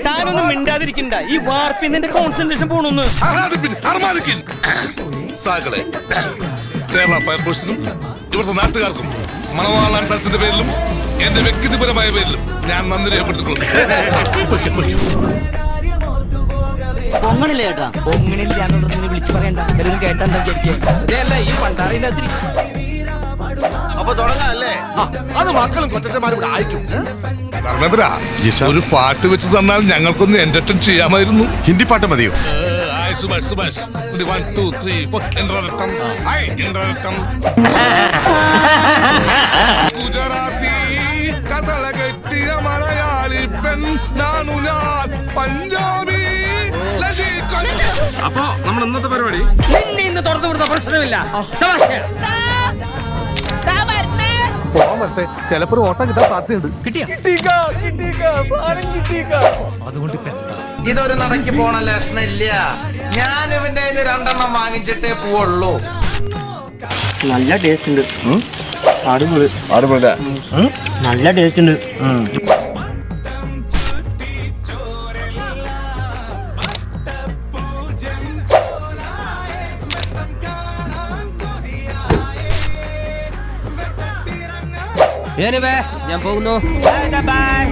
താനൊന്നും മിണ്ടാതിരിക്കണ്ട. ഈ വാർപ്പിന്റെ കോൺസെൻട്രേഷൻ പോണൊന്ന്. കേരള ഫയർഫോഴ്സിനും ഇവിടുത്തെ നാട്ടുകാർക്കും മണവാളാൻ സ്ഥലത്തിന്റെ പേരിലും എന്റെ വ്യക്തിപരമായ പേരിലും ഞാൻ നന്ദി രേഖപ്പെടുത്തിക്കൊള്ളുന്നു. പൊങ്ങണില്ല ചേട്ടാ, പൊങ്ങണില്ല എന്നുള്ളത് വിളിച്ചു പറയണ്ട. എല്ലാവരും കേട്ടാ എന്താ വിചാരിക്കുക? ഈ പണ്ടാറിന്റെ അപ്പൊ തുടങ്ങാല്ലേ? അത് മക്കളും കൊച്ചന്മാരും ഇവിടെ അയക്കും. ഒരു പാട്ട് വെച്ച് തന്നാൽ ഞങ്ങൾക്കൊന്ന് എന്റർടൈൻ ചെയ്യാമായിരുന്നു. ഹിന്ദി പാട്ട് മതിയോ? സുഭാഷ് 1 2 3 ഗുജറാത്തി കഥള കെട്ടിയ മലയാളി പെൺ നാണു ഞാൻ പഞ്ചാബി. അപ്പൊ നമ്മൾ ഇന്നത്തെ പരിപാടി നിന്നെ ഇന്ന് തുറന്നു കൊടുത്ത പ്രശ്നമില്ല. ചിലപ്പോ ഓട്ടം കിട്ടാൻ സാധ്യതയുണ്ട്. ഇതൊരു നടക്കി പോണ ലക്ഷണില്ല. ഞാൻ ഇവന്റെ രണ്ടെണ്ണം വാങ്ങിച്ചിട്ടേ പോവുള്ളൂ. നല്ല ടേസ്റ്റ് ഉണ്ട്. നല്ല ടേസ്റ്റ് ഉണ്ട്. ഞാൻ പോകുന്നു. ബൈ.